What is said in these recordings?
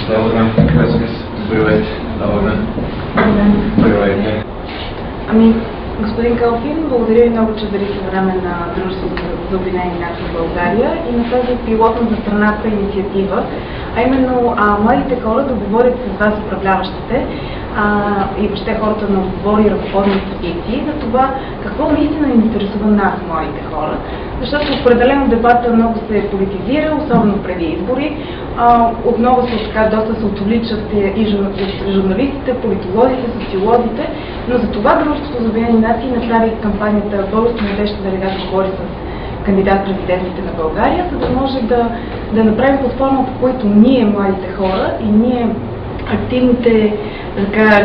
Добър ден, здравейте. Добър ден. Здравейте. Господин Калфин, благодаря ви много, че дарихте време на Дружеството за обединени нации в България и на тази пилотна за страната инициатива, а именно младите хора да говорят с вас, управляващите, и въобще хората на отбори и ръководни позиции за това какво наистина интересува нас, младите хора. Защото определено дебата много се политизира, особено преди избори. Отново доста се отвличат и журналистите, политолозите, социолозите, но за това Дружеството за обединени нации направи кампанията "Български младежки делегат говори с кандидат-президентите на България", за да може да направим платформа, по която ние, младите хора и ние, активните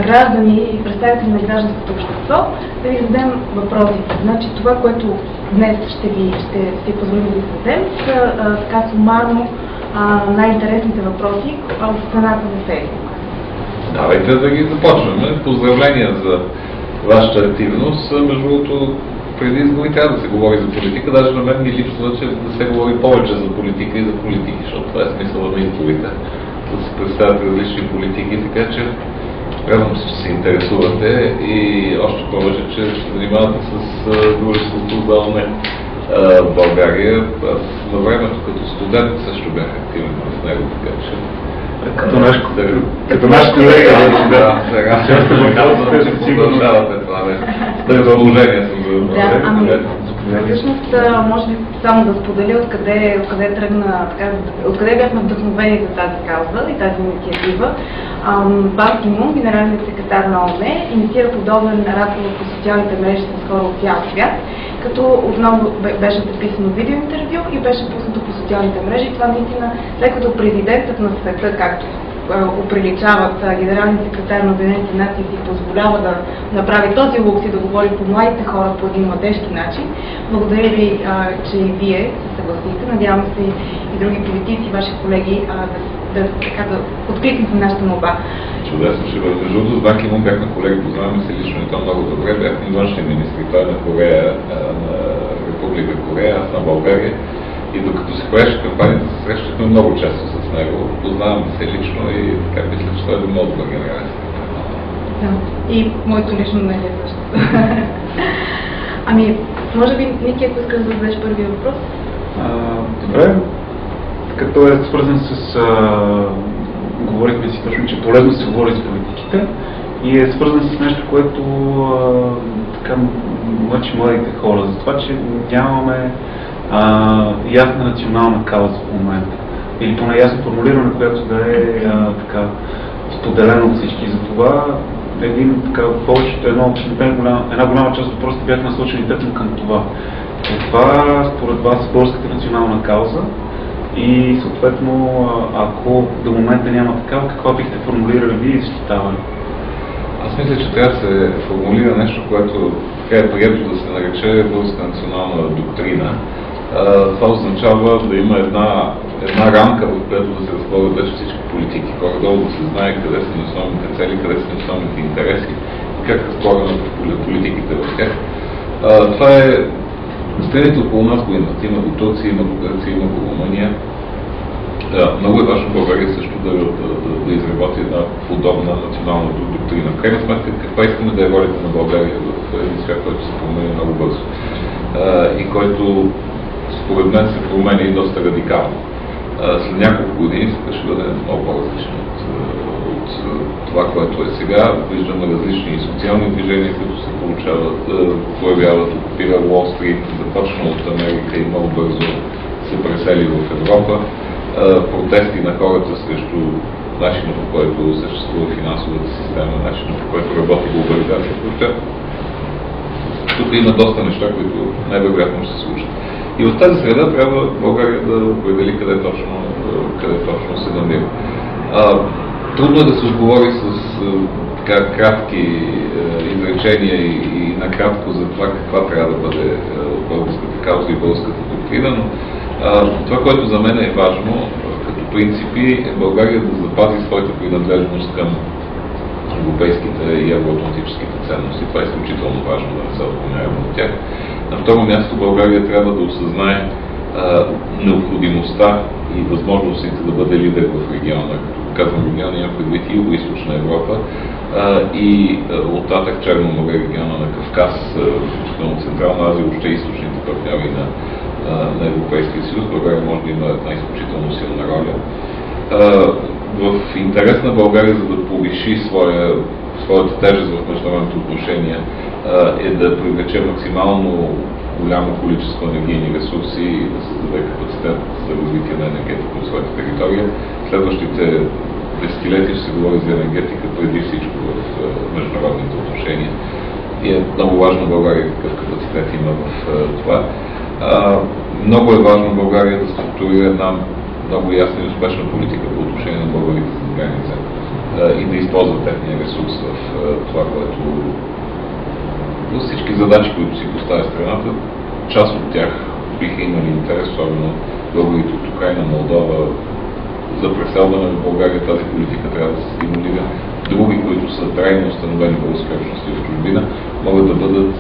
граждани и представители на гражданското общество, да ви зададем въпросите. Значи това, което днес ще позволим да ви зададем, са сумарно най-интересните въпроси от страната на Фейсбук. Давайте да ги започваме. Поздравления за вашата активност. Между другото, преди избори трябва да се говори за политика. Даже на мен ми липсва, че да се говори повече за политика и за политики, защото това е смисъл на изборите. Да се представят различни политики, така че радвам се, че се интересувате и още повече, че се занимавате с Дружеството за ООН в България. На времето като студент също бях активен в него, така че като наш колега. Да, сега ще продължавате това, не. Разположение съм за всъщност, може би само да споделя откъде бяхме вдъхновени за тази кауза и тази инициатива. Бан Ки Мун, генералният секретар на ООН, инициира подобен разговор по социалните мрежи с хора от цял свят, като отново беше записано видеоинтервю и беше пуснато по социалните мрежи. И това наистина, след като президентът на света, както оприличават генералният секретар на Обединените нации, си позволява да направи този лукс и да говори по младите хора по един младежки начин. Благодаря ви, че и вие се съгласите. Надявам се и други политици, ваши колеги, да откликнете нашата молба. Чудесно ще бъде. Между другото, с Бан Ки Мун бяхме колеги, познаваме се лично и то много добре. Бяхме и външни министри, той на Корея, на Република Корея, аз на България. И докато се правеше кампанията, се срещахме много често с него. Познаваме се лично и така мисля, че той е много добър генерален секретар. Да, и моето лично мнение също. Може би, Ники, ако искаш да зададеш първия въпрос? Добре. Като е свързан с... говорихме си точно, че е полезно се говори за политиките и е свързан с нещо, което така мъчи младите хора. За това, че нямаме ясна национална кауза в момента. Или поне ясно формулиране, която да е така споделена от всички. Затова една голяма част от въпросите бяха насочени точно към това. Това според вас е българската национална кауза и съответно, ако до момента няма такава, каква бихте формулирали вие и защитавали? Аз мисля, че трябва да се формулира нещо, което е прието да се нарече българска национална доктрина. Това означава да има една рамка, в която да се разполагат вече всички политики. Горе-долу да се знае къде са ни основните цели, къде са ни основните интереси и как разполагаме политиките в тях. Това е... Страните около нас го имат. Има го Турция, има го Гърция, има го Румъния. Много е важно България също да изработи една подобна национална доктрина. В крайна сметка, каква искаме да е ролята на България в един свят, който се промени много бързо и който според мен се променя и доста радикално. След няколко години ще бъде много по-различно от това, което е сега. Виждаме различни социални движения, които се появяват, окупира Уолл Стрит, започна от Америка и много бързо се пресели в Европа. Протести на хората срещу начина, по който съществува финансовата система, начина, по който работи глобализацията. Тук има доста неща, които най-вероятно ще се случат. И в тази среда трябва България да определи къде точно се намира. Трудно е да се отговори с кратки изречения и накратко за това каква трябва да бъде българската кауза и българската доктрина, но това, което за мен е важно като принципи, е България да запази своята принадлежност към европейските и евроатлантическите ценности. Това е изключително важно да не се отклоняваме от тях. На второ място България трябва да осъзнае необходимостта и възможностите да бъде лидер в региона, казвам регион, има предвид и Юго-Източна Европа и оттатък Черно море, региона на Кавказ, включително Централна Азия, въобще източните партньори на Европейския съюз. България може да има една изключително силна роля. В интерес на България, за да повиши своята тежест в международните отношения, е да привлече максимално голямо количество енергийни ресурси и да създаде капацитет за развитие на енергетика от своята територия. Следващите десетилетия ще се говори за енергетика преди всичко в международните отношения. И е много важно България какъв капацитет има в това. Много е важно България да структурира една много ясна и успешна политика по отношение на българите зад граница и да използва техния ресурс в това, което за всички задачи, които си поставя страната. Част от тях биха имали интерес, особено българите от Украйна, Молдова. За преселване в България тази политика трябва да се стимулира. Други, които са трайно установени български общности в чужбина, могат да бъдат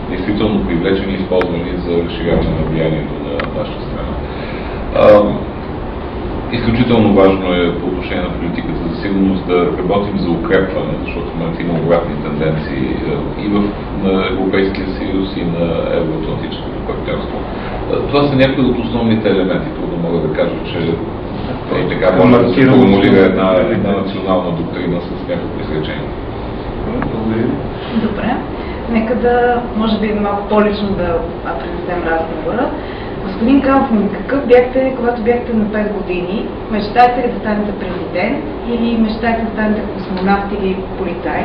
действително привлечени и използвани за разширяване на влиянието на нашата страна. Изключително важно е по отношение на политиката за сигурност да работим за укрепване, защото в момента има обратни тенденции и на Европейския съюз, и на евроатлантическото партньорство. Това са някои от основните елементи, които мога да кажа, че и така може да се формулира една национална доктрина с някакво изречение. Благодаря. Добре. Нека да, може би малко по-лично да пренесем разговора. Господин Калфин, какъв бяхте, когато бяхте на 5 години? Мечтаете ли да станете президент или мечтаете да станете космонавт или полицай?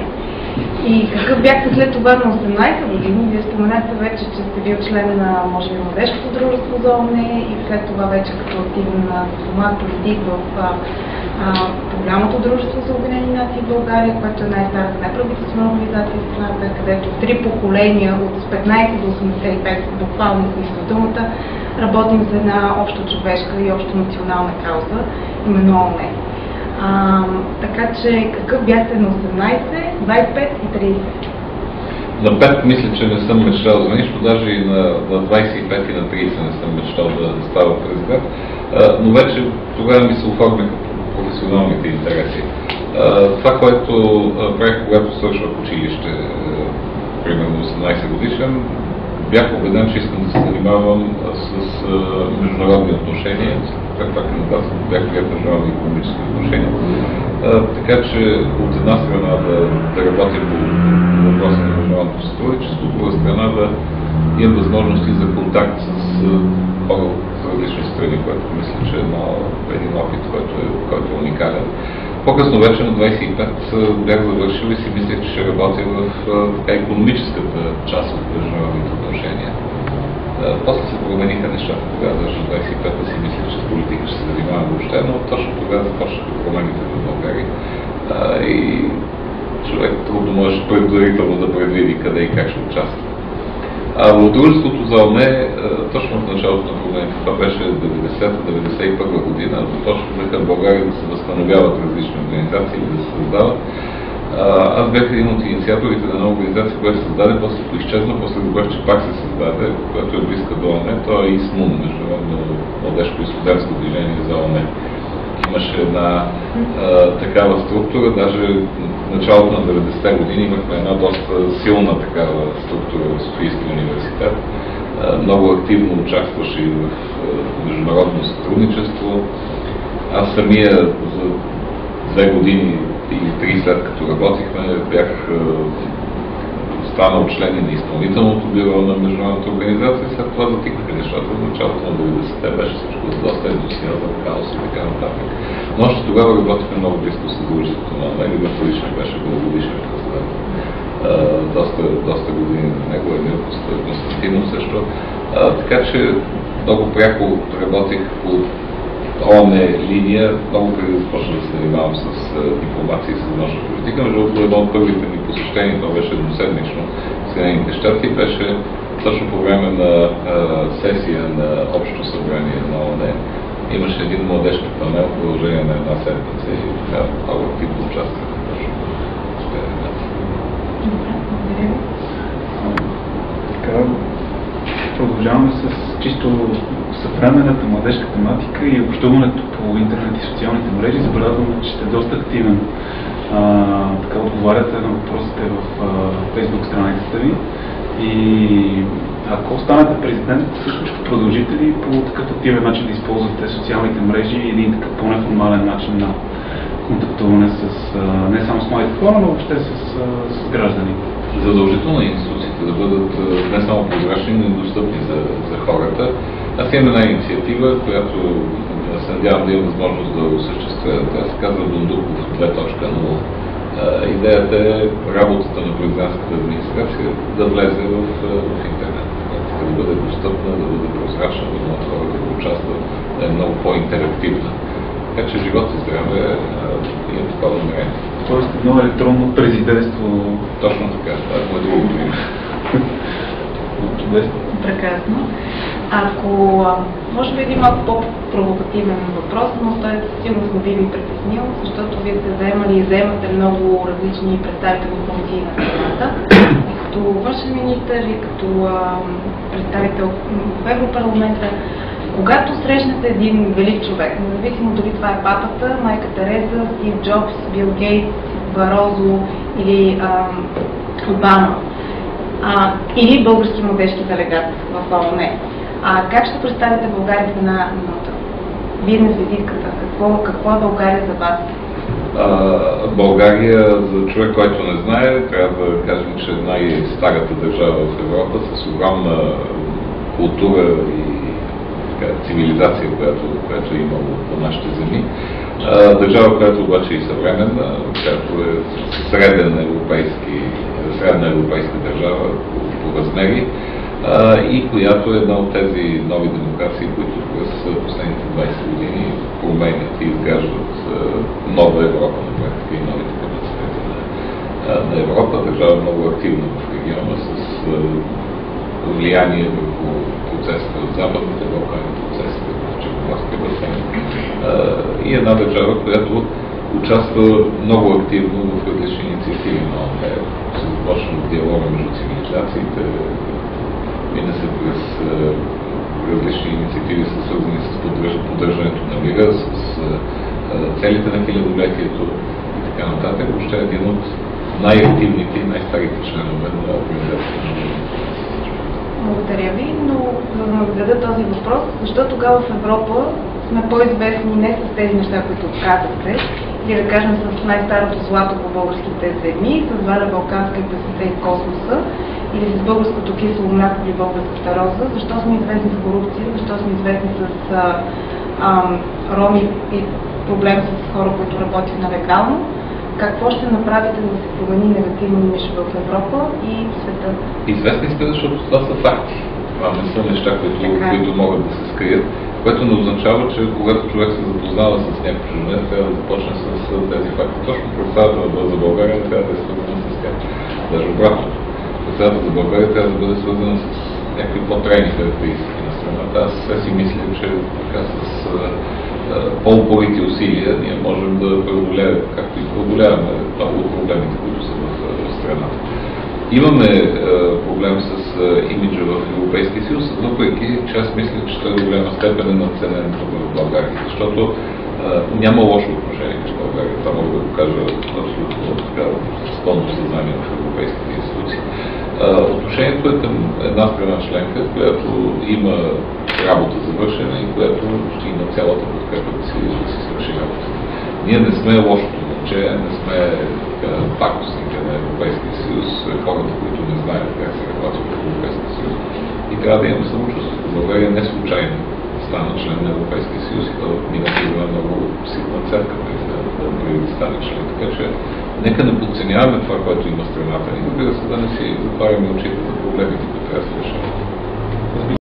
И какъв бяхте след това на 18 години? Вие споменахте вече, че сте бил член на, може би, младежкото дружество за ООН и след това вече като активен дипломат, политик в Голямото дружество за Обединени нации в България, което е най-старата неправителствена организация в страната, където 3 поколения от 15 до 85, буквално смисъл думата, работим за една общо човешка и общо национална кауза, именно ООН. Така че какъв бяхте на 18, 25 и 30? На 5 мисля, че не съм мечтал за нищо, даже и на 25 и на 30 не съм мечтал да става президент, но вече тогава ми се оформиха професионалните интереси. Това, което правих, когато свършвах училище, примерно 18 годишен, бях убеден, че искам да се занимавам с международни отношения, как пак бях прият международни икономически отношения. Така че от една страна да работим по въпроса на международното сътрудничество, от друга страна да имам възможности за контакт с хора от различни страни, което мисля, че е един опит, който е уникален. По-късно вече на 25 бях завършил и си мислех, че ще работя в икономическата част от международните отношения. После се промениха нещата тогава, защото 25-та си мислех, че с политика ще се занимавам въобще, но точно тогава започнаха промените в България. И човек трудно може предварително да предвиди къде и как ще участва. В дружеството за ООН, точно в началото на промените, това беше 90-91 година, започнаха в България да се възстановяват различни организации, да се създават. Аз бях един от инициаторите на една организация, която се създаде, после поизчезна, после добър, че пак се създаде, която е близка до ООН. Това е ИСМУН, Международно младежко и студентско движение за ООН. Имаше една такава структура, даже в началото на 90-те години имахме една доста силна такава структура в Софийския университет. Много активно участваше и в международно сътрудничество. Аз самия за 2 години или 3 след като работихме, бях станал член на изпълнителното бюро на международната организация, след това затихнаха нещата. В началото на 90-те беше всичко доста ентусиазъм, хаос и така нататък. Но още тогава работихме много близко с дружеството на ООН. Любов Личник беше дългогодишен президент. Доста години на него, Емил Константинов също. Така че много пряко работих по ООН линия, много преди да започна да се занимавам с дипломация и с външна политика. Между другото, едно от първите ми посещения, това беше едноседмично в Съединените щати, беше точно по време на сесия на Общо събрание на ООН. Имаше един младежки панел в продължение на една седмица и така много активно участвах. Продължаваме с чисто съвременната младежка тематика и общуването по интернет и социалните мрежи, забелязвам, че сте доста активен. Така отговаряте на въпросите в Facebook страницата ви. И ако станете президент, също ще продължите ли по такъв активен начин да използвате социалните мрежи и един такъв по-неформален начин на контактуване с, не само с младите хора, но въобще с гражданите? Задължително институциите да бъдат не само прозрачни, но и достъпни за хората. Аз имам една инициатива, която се надявам да има възможност да осъществя. Тя се казва Дундуков 2.0. Идеята е работата на президентската администрация да влезе в интернет. Да бъде достъпна, да бъде прозрачна, да могат хората да участват, да е много по-интерактивна. Така че живот и здраве има такова намерение. Тоест едно електронно президентство. Точно така, това е моето другото име. Прекрасно. Ако може би един малко по-провокативен въпрос, но той сигурно не би ви притеснил, защото вие сте заемали и заемате много различни представителни функции на страната. И като външен министър, и като представител в Европарламента, когато срещнете един велик човек, независимо дали това е папата, майка Тереза, Стив Джобс, Бил Гейтс, Барозо или Обама, или български младежки делегат в ООН, как ще представите България в една минута? Бизнес-визитката. Какво е България за вас? България, за човек, който не знае, трябва да кажем, че е най-старата държава в Европа с огромна култура и цивилизация, която е имало по нашите земи. Държава, която обаче е и съвременна, която е средна европейска държава по размери и която е една от тези нови демокрации, които през последните 20 години променят и изграждат нова Европа, на практика и новите капацитети на Европа. Държава много активна в региона с влияние върху процесите от Западните Балкани, процесите в Черноморския басейн и една държава, която участва много активно в различни инициативи на ООН. Се започна в диалога между цивилизациите, мина се през различни инициативи, са свързани с поддържането на мира, с целите на хилядолетието и така нататък. Въобще е един от най-активните и най-старите членове на организацията. Благодаря ви, но за да нагледа този въпрос, защо тогава в Европа сме по-известни не с тези неща, които казахте, или да кажем с най-старото злато по българските земи, с Валя Балканска и Песента и Космоса, или с българското кисело мляко или българската роза, защо сме известни с корупция, защо сме известни с роми и проблем с хора, които работят нелегално. Какво ще направите да се промени негативно имидж в Европа и в света? Известни сте, защото това са факти. Това не са неща, които могат да се скрият, което не означава, че когато човек се запознава с някакъв журналист, трябва да започне с тези факти. Точно представата за България трябва да е свързана с тях. Даже обратното. Представата за България трябва да бъде свързана с някакви по-трайни характеристики на страната. Аз си мисля, че така с по-упорити усилия ние можем да преодолеем, както и преодоляваме много от проблемите, които са в страната. Имаме проблем с имиджа в Европейския съюз, въпреки че аз мисля, че той до голяма степен е надценен в България, защото няма лошо отношение с България. Това мога да го кажа абсолютно така с пълно съзнание в европейските институции. Отношението е към една страна членка, която има работа за вършене и която ще има цялата подкрепа да си свърши работа. Ние не сме лошото момче, не сме пакостните на Европейския съюз, хората, които не знаят как се работи в Европейския съюз. И трябва да имаме самочувство. България не случайно стана член на Европейския съюз и да мина има много силна църква да стане член. Така че нека не подценяваме това, което има страната ни, разбира се, да не си затваряме очите за проблемите, които трябва да се решават.